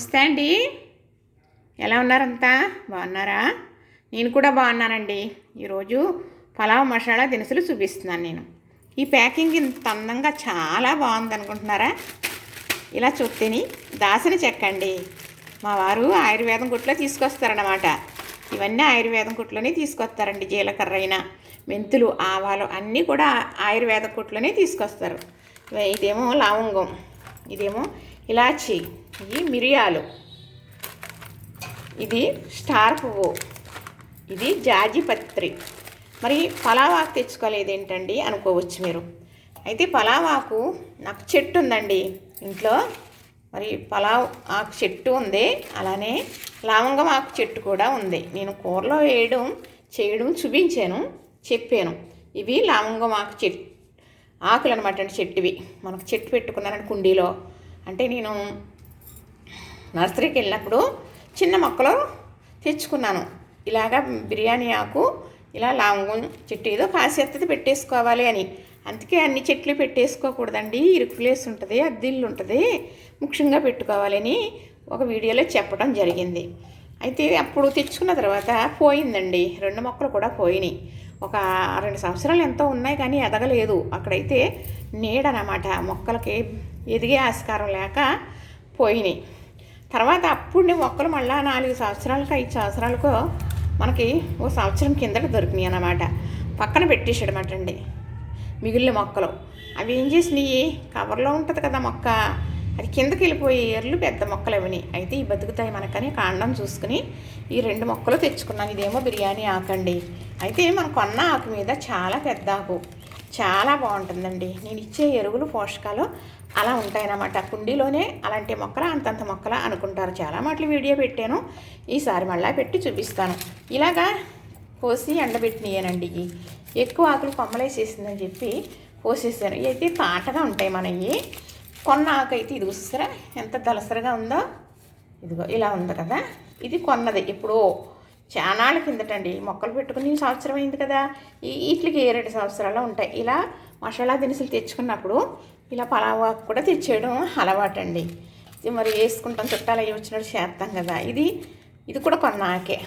నమస్తే అండి. ఎలా ఉన్నారంతా? బాగున్నారా? నేను కూడా బాగున్నానండి. ఈరోజు పలావ్ మసాలా దినుసులు చూపిస్తున్నాను నేను. ఈ ప్యాకింగ్ ఇంత అందంగా చాలా బాగుంది అనుకుంటున్నారా? ఇలా చూస్తేని దాసిన చెక్కండి. మా వారు ఆయుర్వేదం కొట్లో తీసుకొస్తారన్నమాట. ఇవన్నీ ఆయుర్వేదం కొట్లోనే తీసుకొస్తారండి. జీలకర్ర అయినా మెంతులు ఆవాలు అన్నీ కూడా ఆయుర్వేద కొట్లోనే తీసుకొస్తారు. ఇదేమో లవంగం, ఇదేమో ఇలాచి, ఇవి మిరియాలు, ఇది స్టార్ పువ్వు, ఇది జాజిపత్రి. మరి పలావాకు తెచ్చుకోలేదేంటండి అనుకోవచ్చు మీరు. అయితే పలావాకు నాకు చెట్టు ఉందండి ఇంట్లో. మరి పలావ్ ఆకు చెట్టు ఉంది, అలానే లవంగం ఆకు చెట్టు కూడా ఉంది. నేను కూరలో చేయడం చెప్పాను. ఇవి లవంగం ఆకు చెట్టు ఆకులు అనమాట అండి. చెట్టువి మనకు చెట్టు పెట్టుకున్నానని కుండీలో. అంటే నేను నర్సరీకి వెళ్ళినప్పుడు చిన్న మొక్కలు తెచ్చుకున్నాను. ఇలాగా బిర్యానీ ఆకు, ఇలా లవంగం చెట్టు ఏదో కాసేత్తది పెట్టేసుకోవాలి అని. అందుకే అన్ని చెట్లు పెట్టేసుకోకూడదండి, ఇరుకు ప్లేస్ ఉంటుంది, అద్దిల్లు ఉంటుంది, ముఖ్యంగా పెట్టుకోవాలని ఒక వీడియోలో చెప్పడం జరిగింది. అయితే అప్పుడు తెచ్చుకున్న తర్వాత పోయిందండి, 2 మొక్కలు కూడా పోయినాయి. ఒక 2 సంవత్సరాలు ఎంతో ఉన్నాయి కానీ ఎదగలేదు. అక్కడైతే నీడనమాట, మొక్కలకి ఎదిగే ఆస్కారం లేక పోయినాయి. తర్వాత అప్పుడు మొక్కలు మళ్ళీ 4 సంవత్సరాలకు 5 సంవత్సరాలకు మనకి ఓ సంవత్సరం కిందట దొరికినాయి అన్నమాట. పక్కన పెట్టేసాడనమాట అండి మిగిలిన మొక్కలు. అవి ఏం చేసినాయి, కవర్లో ఉంటుంది కదా మొక్క, అది కిందకి వెళ్ళిపోయి ఎర్లు పెద్ద మొక్కలు అవిని. అయితే ఈ బతుకుతాయి మనకని కాండం చూసుకుని ఈ 2 మొక్కలు తెచ్చుకున్నాను. ఇదేమో బిర్యానీ ఆకండి. అయితే మనం కొన్న ఆకు మీద చాలా పెద్ద ఆకు, చాలా బాగుంటుందండి. నేను ఇచ్చే ఎరువులు పోషకాలు అలా ఉంటాయన్నమాట. కుండీలోనే అలాంటి మొక్కల అంతంత మొక్కల అనుకుంటారు. చాలా మాటలు వీడియో పెట్టాను, ఈసారి మళ్ళీ పెట్టి చూపిస్తాను. ఇలాగా కోసి ఎండబెట్టినాయనండి. ఎక్కువ ఆకులు కొమ్మలేసేసిందని చెప్పి కోసేసాను. ఇవి అయితే తాటగా ఉంటాయి మనవి. కొన్న ఆకు అయితే ఇది చూస్తారా ఎంత దలసరగా ఉందో. ఇదిగో ఇలా ఉంది కదా, ఇది కొన్నది ఇప్పుడు చానాళ్ళ కిందటండి. మొక్కలు పెట్టుకుని సంవత్సరం అయింది కదా, వీటికి 2 సంవత్సరాలు ఉంటాయి. ఇలా మసాలా దినుసులు తెచ్చుకున్నప్పుడు ఇలా పలావ్ ఆకు కూడా తెచ్చేయడం అలవాటండి. మరి వేసుకుంటాం, చుట్టాలు అయ్యి వచ్చినట్టు చేస్తాం కదా. ఇది కూడా కొన్న ఆకే.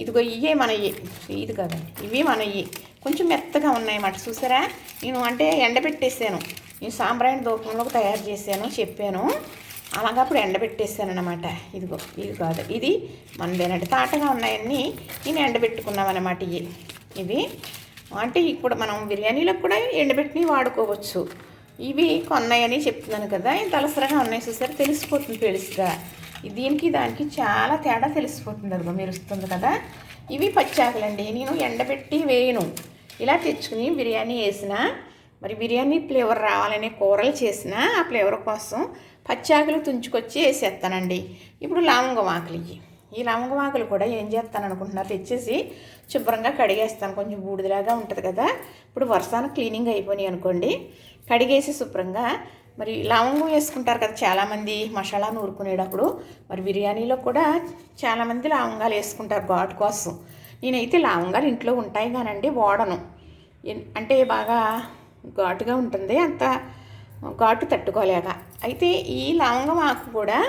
ఇదిగో ఇవే మనవి, ఇది కదండి, ఇవి మనవి కొంచెం మెత్తగా ఉన్నాయన్నమాట. చూసారా, నేను అంటే ఎండబెట్టేసాను. నేను సాంబ్రాణి దూపంలోకి తయారు చేశాను చెప్పాను. అలాగప్పుడు ఎండబెట్టేసాను అనమాట. ఇది కాదు, ఇది మనదేనండి. తాటగా ఉన్నాయన్నీ నేను ఎండబెట్టుకున్నాం అనమాట. ఇవి అంటే ఇప్పుడు మనం బిర్యానీలకు కూడా ఎండబెట్టినవి వాడుకోవచ్చు. ఇవి కొన్నాయని చెప్తున్నాను కదా, తలసరగా ఉన్నాయి. చూసారా, తెలిసిపోతుంది పెలుసుగా. దీనికి దానికి చాలా తేడా తెలిసిపోతుంది. అదిగో మీరు వస్తుంది కదా. ఇవి పచ్చాకులండి. నేను ఎండబెట్టి వేయను, ఇలా తెచ్చుకుని బిర్యానీ వేసిన, మరి బిర్యానీ ఫ్లేవర్ రావాలనే కూరలు చేసిన ఆ ఫ్లేవర్ కోసం పచ్చాకులు తుంచుకొచ్చి వేసేస్తానండి. ఇప్పుడు లవంగం ఆకులు, ఈ లవంగం ఆకులు కూడా ఏం చేస్తాను అనుకుంటున్నారు, తెచ్చేసి శుభ్రంగా కడిగేస్తాను. కొంచెం బూడిదలాగా ఉంటుంది కదా. ఇప్పుడు వర్షానికి క్లీనింగ్ అయిపోయినాయి అనుకోండి, కడిగేసి శుభ్రంగా. మరి లవంగం వేసుకుంటారు కదా చాలామంది మసాలా నూరుకునేటప్పుడు. మరి బిర్యానీలో కూడా చాలామంది లవంగాలు వేసుకుంటారు ఘాటు కోసం. నేనైతే లవంగాలు ఇంట్లో ఉంటాయి కానండి వాడను. అంటే బాగా ఘాటుగా ఉంటుంది, అంత ఘాటు తట్టుకోలేక. అయితే ఈ లవంగం ఆకు కూడా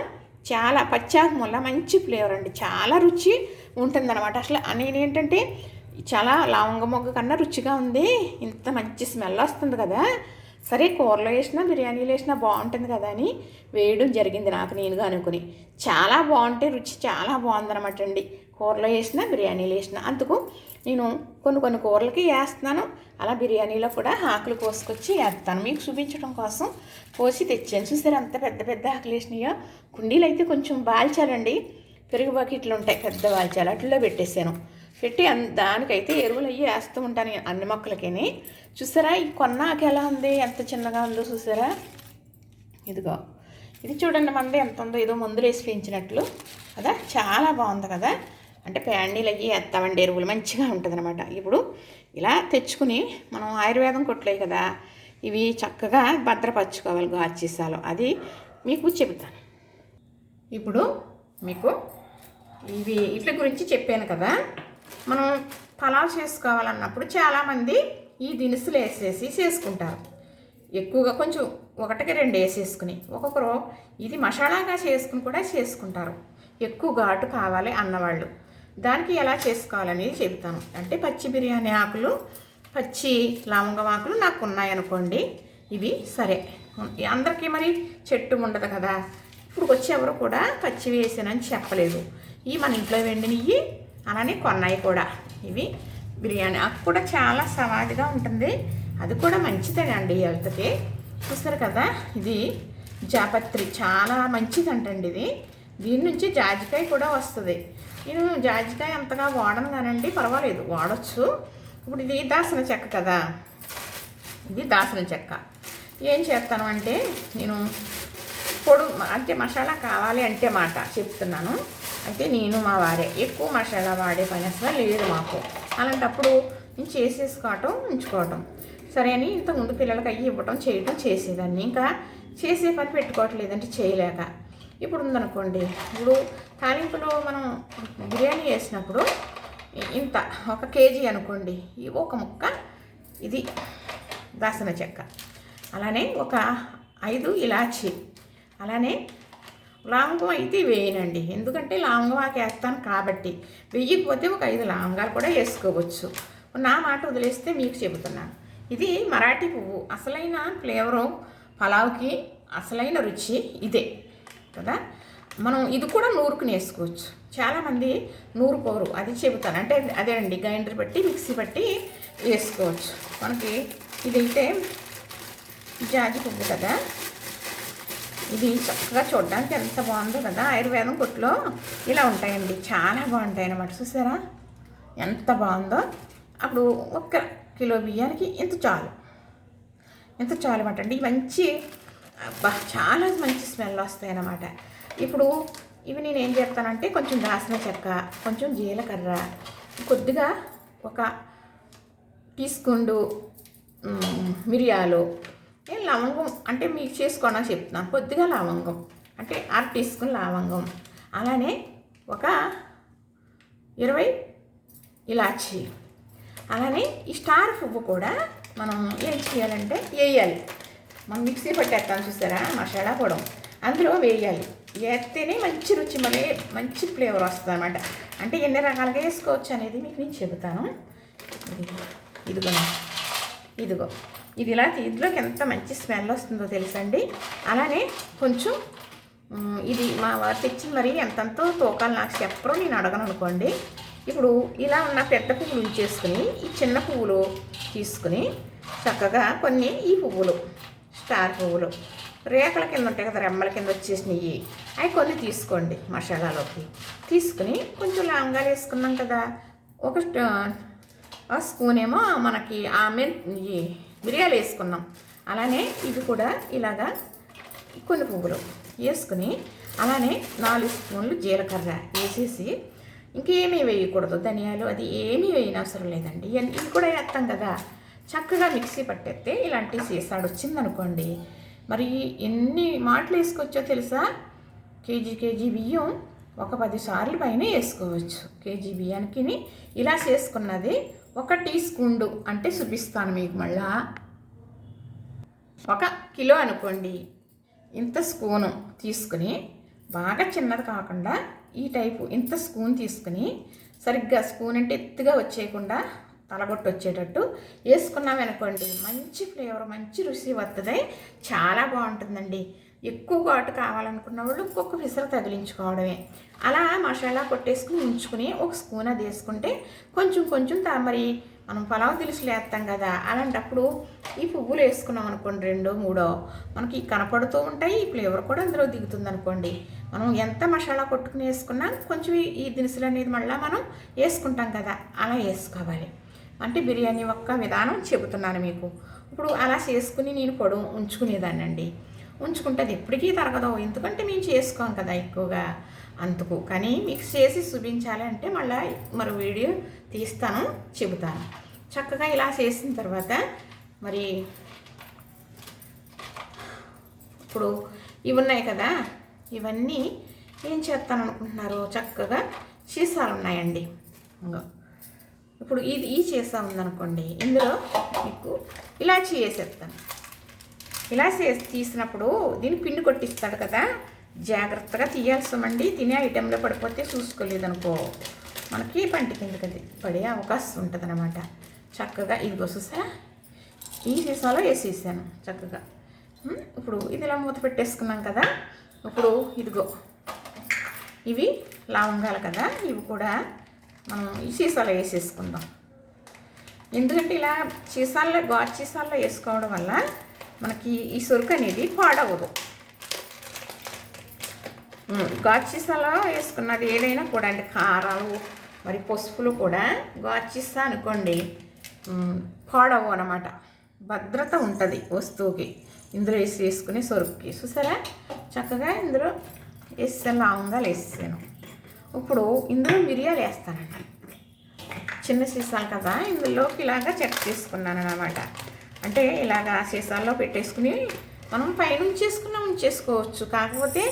చాలా పచ్చాకు వల్ల మంచి ఫ్లేవర్ అండి, చాలా రుచి ఉంటుందన్నమాట. అసలు నేనేంటంటే చాలా లవంగ మొగ్గ కన్నా రుచిగా ఉంది, ఇంత మంచి స్మెల్ వస్తుంది కదా. సరే కూరలో వేసినా బిర్యానీలో వేసినా బాగుంటుంది కదా అని వేయడం జరిగింది నాకు నేనుగా అనుకుని. చాలా బాగుంటాయి, రుచి చాలా బాగుందన్నమాట అండి. కూరలో వేసినా బిర్యానీలో వేసినా. అందుకు నేను కొన్ని కూరలకి వేస్తున్నాను, అలా బిర్యానీలో కూడా ఆకులు కోసుకొచ్చి వేస్తాను. మీకు చూపించడం కోసం కోసి తెచ్చాను. చూసారు అంత పెద్ద పెద్ద ఆకులు వేసినాయో. కుండీలు అయితే కొంచెం బాల్చాలండి, పెరుగు బకెట్లు ఉంటాయి పెద్ద బాల్చాలు, అట్లలో పెట్టేశాను. పెట్టి దానికైతే ఎరువులు అయ్యి వేస్తూ ఉంటాను అన్ని మొక్కలకి. చూసారా ఈ కొన్న ఆకు ఎలా ఉంది, ఎంత చిన్నగా ఉందో చూసారా. ఇదిగో ఇది చూడండి, మనది ఎంత ఉందో, ఏదో మందులు వేసి పెంచినట్లు కదా, చాలా బాగుంది కదా. అంటే ప్యాండీలు అయ్యి వేస్తామండి, ఎరువులు మంచిగా ఉంటుంది అనమాట. ఇప్పుడు ఇలా తెచ్చుకుని మనం ఆయుర్వేదం కొట్లేయి కదా, ఇవి చక్కగా భద్రపరచుకోవాలి గాజీసాలు. అది మీకు చెబుతాను. ఇప్పుడు మీకు వీటి గురించి చెప్పాను కదా. మనం పలావ్ చేసుకోవాలన్నప్పుడు చాలామంది ఈ దినుసులు వేసేసి చేసుకుంటారు. ఎక్కువగా కొంచెం ఒకటికి రెండు వేసేసుకుని, ఒక్కొక్కరు ఇది మసాలాగా చేసుకుని కూడా చేసుకుంటారు. ఎక్కువ ఘాటు కావాలి అన్నవాళ్ళు దానికి ఎలా చేసుకోవాలని చెబుతాను. అంటే పచ్చి బిర్యానీ ఆకులు, పచ్చి లవంగం ఆకులు నాకు ఉన్నాయనుకోండి, ఇవి సరే. అందరికీ మరి చెట్టు ఉండదు కదా, ఇప్పుడు వచ్చి ఎవరు కూడా పచ్చి వేసానని చెప్పలేదు. ఇవి మన ఇంట్లో వెండినవి, అలానే కొన్నాయి కూడా. ఇవి బిర్యానీ ఆకు కూడా చాలా సవాదిగా ఉంటుంది, అది కూడా మంచిదేనండి హెల్త్కి. చూస్తారు కదా, ఇది జాపత్రి చాలా మంచిదంటండి ఇది. దీని నుంచి జాజికాయ కూడా వస్తుంది. నేను జాజికాయ అంతగా వాడను కానండి, పర్వాలేదు వాడచ్చు. ఇప్పుడు ఇది దాసన చెక్క కదా, ఇది దాసన చెక్క. ఏం చేస్తాను అంటే, నేను పొడు అంటే మసాలా కావాలి అంటే మాట చెప్తున్నాను. అయితే నేను మా వారే ఎక్కువ మసాలా వాడే పని అసలు లేదు మాకు. అలాంటప్పుడు నేను చేసేసుకోవటం ఉంచుకోవటం సరే అని ఇంతకుముందు పిల్లలకి అయ్యి ఇవ్వటం చేయటం చేసేదాన్ని. ఇంకా చేసే పని పెట్టుకోవట్లేదంటే చేయలేక. ఇప్పుడు ఉందనుకోండి, ఇప్పుడు తాలింపులో మనం బిర్యానీ వేసినప్పుడు ఇంత 1 కేజీ అనుకోండి, ఒక ముక్క ఇది దాసన చెక్క, అలానే ఒక 5 ఇలాచి, అలానే లవంగం అయితే వేయనండి, ఎందుకంటే లవంగం ఆకు వేస్తాను కాబట్టి. వేయకపోతే ఒక 5 లవంగాలు కూడా వేసుకోవచ్చు. నా మాట వదిలేస్తే మీకు చెబుతున్నాను. ఇది మరాఠీ పువ్వు, అసలైన ఫ్లేవరు పలావ్కి అసలైన రుచి ఇదే కదా. మనం ఇది కూడా నూరుకుని వేసుకోవచ్చు. చాలామంది నూరుకోరు, అది చెబుతాను. అంటే అదే అండి, గ్రైండర్ బట్టి మిక్సీ బట్టి వేసుకోవచ్చు. మనకి ఇదైతే జాజి పువ్వు కదా, ఇది చక్కగా చూడడానికి ఎంత బాగుందో కదా. ఆయుర్వేదం కొట్లో ఇలా ఉంటాయండి, చాలా బాగుంటాయి అన్నమాట. చూసారా ఎంత బాగుందో. అప్పుడు 1 కిలో బియ్యానికి ఇంత చాలు అన్నమాట అండి. మంచి చాలా మంచి స్మెల్ వస్తాయి అన్నమాట. ఇప్పుడు ఇవి నేను ఏం చేస్తానంటే, కొంచెం దాసిన చెక్క, కొంచెం జీలకర్ర, కొద్దిగా 1 టీ స్పూన్ మిరియాలు, లవంగం అంటే మీకు చేసుకోవడం చెప్తున్నాను. కొద్దిగా లవంగం అంటే 1/2 టీ స్పూన్ లవంగం, అలానే ఒక 20 ఇలాచి, అలానే ఈ స్టార్ పువ్వు కూడా మనం ఏం చేయాలంటే వేయాలి. మనం మిక్సీ పట్టేస్తాం చూసారా, మసాలా పొడం అందులో వేయాలి. వేస్తేనే మంచి రుచి, మళ్ళీ మంచి ఫ్లేవర్ వస్తుంది అన్నమాట. అంటే ఎన్ని రకాలుగా వేసుకోవచ్చు అనేది మీకు నేను చెబుతాను. ఇదిగో ఇది ఇలా ఇంట్లోకి ఎంత మంచి స్మెల్ వస్తుందో తెలుసండి. అలానే కొంచెం ఇది మా వారు తెచ్చి మరి ఎంతంతో తూకాలు నాకు చెప్పరు, నేను అడగను అనుకోండి. ఇప్పుడు ఇలా ఉన్న పెద్ద పువ్వులు ఉంచేసుకుని ఈ చిన్న పువ్వులు తీసుకుని చక్కగా కొన్ని ఈ పువ్వులు స్టార్ పువ్వులు రేఖల కింద ఉంటాయి కదా, రెమ్మల కింద వచ్చేసినవి, అవి కొన్ని తీసుకోండి. మసాలాలోకి తీసుకుని కొంచెం లవంగాలు వేసుకున్నాం కదా, ఒక స్పూన్ ఏమో మనకి మిరియాలు వేసుకున్నాం. అలానే ఇది కూడా ఇలాగా కొన్ని పువ్వులు వేసుకుని, అలానే 4 స్పూన్లు జీలకర్ర వేసేసి, ఇంకేమీ వేయకూడదు, ధనియాలు అది ఏమీ వేయని అవసరం లేదండి. ఇవి కూడా వేస్తాం కదా. చక్కగా మిక్సీ పట్టేస్తే ఇలాంటి సీసాడు వచ్చిందనుకోండి, మరి ఎన్ని మాటలు వేసుకోవచ్చో తెలుసా. కేజీ బియ్యం ఒక 10 సార్లు పైన వేసుకోవచ్చు. కేజీ బియ్యానికి ఇలా చేసుకున్నది 1 టీ స్పూన్ అంటే చూపిస్తాను మీకు. మళ్ళా 1 కిలో అనుకోండి, ఇంత స్పూను తీసుకుని, బాగా చిన్నది కాకుండా ఈ టైపు ఇంత స్పూన్ తీసుకుని, సరిగ్గా స్పూన్ అంటే ఎత్తుగా వచ్చేయకుండా తలగొట్టు వచ్చేటట్టు వేసుకున్నామనుకోండి, మంచి ఫ్లేవర్, మంచి రుచి వస్తుంది. చాలా బాగుంటుందండి. ఎక్కువ ఘాటు కావాలనుకున్న వాళ్ళు ఇంకొక విసరు తగిలించుకోవడమే. అలా మసాలా కొట్టేసుకుని ఉంచుకుని 1 స్పూన్ అది వేసుకుంటే కొంచెం మరి మనం పలావ్ దినుసులు వేస్తాం కదా, అలాంటప్పుడు ఈ పువ్వులు వేసుకున్నాం అనుకోండి, 2, 3 మనకి కనపడుతూ ఉంటాయి. ఈ ఫ్లేవర్ కూడా అందులో దిగుతుంది అనుకోండి. మనం ఎంత మసాలా కొట్టుకుని వేసుకున్నా కొంచెం ఈ దినుసులు అనేది మళ్ళీ మనం వేసుకుంటాం కదా, అలా వేసుకోవాలి. అంటే బిర్యానీ ఒక్క విధానం చెబుతున్నాను మీకు. ఇప్పుడు అలా చేసుకుని నేను ఉంచుకునేదాన్ని అండి. ఉంచుకుంటే అది ఎప్పటికీ తరగదు, ఎందుకంటే మేము చేసుకోం కదా ఎక్కువగా అందుకు. కానీ మీకు చేసి చూపించాలి అంటే మళ్ళీ మరో వీడియో తీస్తాను, చెబుతాను. చక్కగా ఇలా చేసిన తర్వాత మరి ఇప్పుడు ఇవి ఉన్నాయి కదా, ఇవన్నీ ఏం చేస్తాను అనుకుంటున్నారు. చక్కగా సీసాలు ఉన్నాయండి. ఇప్పుడు ఈ సీసా ఉందనుకోండి, ఇందులో మీకు ఇలాచీ వేసేస్తాను. ఇలా తీసినప్పుడు దీన్ని పిండి కొట్టిస్తాడు కదా, జాగ్రత్తగా తీయాల్సమండి. తినే ఐటెంలో పడిపోతే చూసుకోలేదనుకో మనకి పంటి కిందకి అది పడే అవకాశం ఉంటుంది అన్నమాట. చక్కగా ఇదిగో చూసా, ఈ సీసాలో వేసేసాను చక్కగా. ఇప్పుడు ఇది ఇలా మూత పెట్టేసుకున్నాం కదా. ఇప్పుడు ఇదిగో ఇవి లవంగాలు కదా, ఇవి కూడా మనం ఈ సీసాలో వేసేసుకుందాం. ఎందుకంటే ఇలా సీసాల్లో గాజు సీసాల్లో వేసుకోవడం వల్ల మనకి ఈ సొరుకు అనేది పాడవదు. గాజు సీసాలో వేసుకున్నది ఏదైనా కూడా అండి, కారాలు మరి పసుపులు కూడా గాజు సీసా అనుకోండి పాడవు అన్నమాట, భద్రత ఉంటుంది వస్తువుకి. ఇందులో వేసుకునే సొరుకుకి చూసారా, చక్కగా ఇందులో వేసాను, లవంగాలు వేసాను. ఇప్పుడు ఇందులో మిరియాలు వేస్తానండి. చిన్న సీసాలు కదా, ఇందులోకి ఇలాగా చెక్ చేసుకున్నాను అన్నమాట. అంటే ఇలాగా సీసాల్లో పెట్టేసుకుని మనం పైన ఉంచేసుకోవచ్చు. కాకపోతే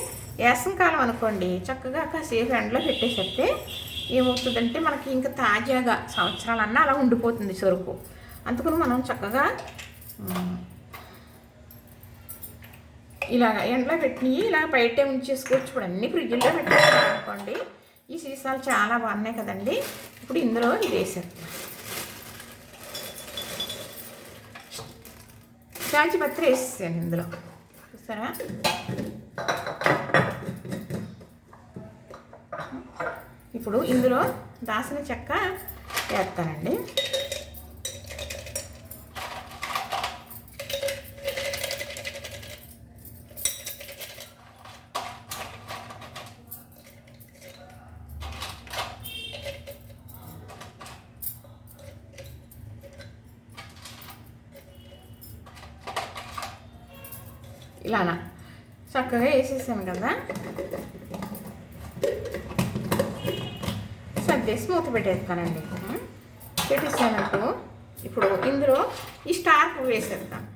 వేసంకాలం అనుకోండి, చక్కగా కాసేపు ఎండలో పెట్టేసేస్తే ఏమవుతుందంటే మనకి ఇంకా తాజాగా సంవత్సరాలన్నా అలా ఉండిపోతుంది సరుకు. అందుకని మనం చక్కగా ఇలాగ ఎండలో పెట్టి ఇలా బయటే ఉంచేసుకోవచ్చు. ఇప్పుడు అన్ని ఫ్రిడ్జ్లో పెట్టేసుకున్నాం అనుకోండి, ఈ సీసాలు చాలా బాగున్నాయి కదండి. ఇప్పుడు ఇందులో ఇది వేసేస్తాం, జాజిపత్రి వేసేసాను ఇందులో చూసారా. ఇప్పుడు ఇందులో దాసిన చెక్క వేస్తానండి. ఇలానా చక్కగా వేసేసాను కదా, సర్దేసి మూత పెట్టేస్తానండి. పెట్టేసానంటూ ఇప్పుడు ఇందులో ఈ స్టార్ పువ్వు వేసేస్తాను.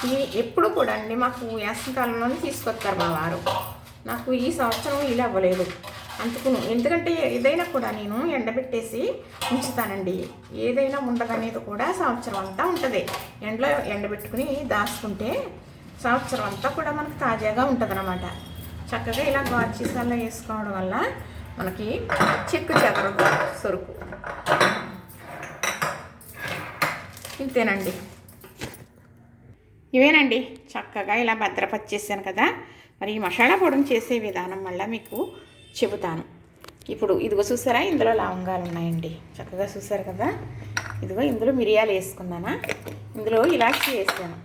ఇది ఎప్పుడు కూడా అండి మాకు వేసవికాలంలోనే తీసుకొస్తారు మా వారు. నాకు ఈ సంవత్సరం ఇలా అవ్వలేదు అందుకు. ఎందుకంటే ఏదైనా కూడా నేను ఎండబెట్టేసి ఉంచుతానండి. ఏదైనా ఉండదనేది కూడా సంవత్సరం అంతా ఉంటుంది. ఎండబెట్టుకుని దాచుకుంటే సంవత్సరం అంతా కూడా మనకు తాజాగా ఉంటుంది అన్నమాట. చక్కగా ఇలా గాజు సీసాల్లో వేసుకోవడం వల్ల మనకి చెక్కు చెదరదు సరుకు. ఇంతేనండి, ఇవేనండి. చక్కగా ఇలా భద్రపరిచేసాను కదా. మరి ఈ మసాలా పొడిని చేసే విధానం వల్ల మీకు చెబుతాను. ఇప్పుడు ఇదిగో చూసారా, ఇందులో లవంగాలు ఉన్నాయండి. చక్కగా చూసారు కదా. ఇదిగో ఇందులో మిరియాలు వేసుకున్నానా, ఇందులో ఇలాచి వేసాను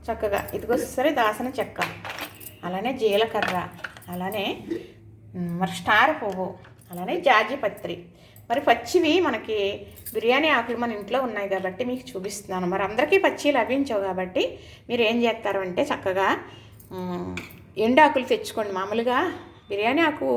చక్కగా. ఇదిగో చూసారా, దాసిన చెక్క, అలానే జీలకర్ర, అలానే మరి స్టార్ పువ్వు, అలానే జాజిపత్రి. మరి పచ్చివి మనకి బిర్యానీ ఆకులు మన ఇంట్లో ఉన్నాయి కాబట్టి మీకు చూపిస్తున్నాను. మరి అందరికీ పచ్చి లభించవు కాబట్టి మీరు ఏం చేస్తారు అంటే చక్కగా ఎండాకులు తెచ్చుకోండి. మామూలుగా బిర్యానీ ఆకు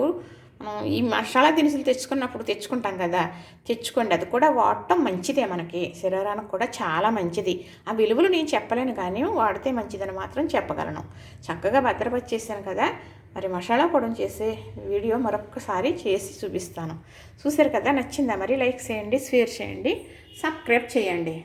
ఈ మసాలా దినుసులు తెచ్చుకుంటాం కదా, తెచ్చుకోండి. అది కూడా వాడటం మంచిదే, మనకి శరీరానికి కూడా చాలా మంచిది. ఆ విలువలు నేను చెప్పలేను కానీ వాడితే మంచిదని మాత్రం చెప్పగలను. చక్కగా భద్రపరిచేసాను కదా. మరి మసాలా పొడిని చేసే వీడియో మరొకసారి చేసి చూపిస్తాను. చూసారు కదా, నచ్చిందా? మరి లైక్ చేయండి, షేర్ చేయండి, సబ్స్క్రైబ్ చేయండి.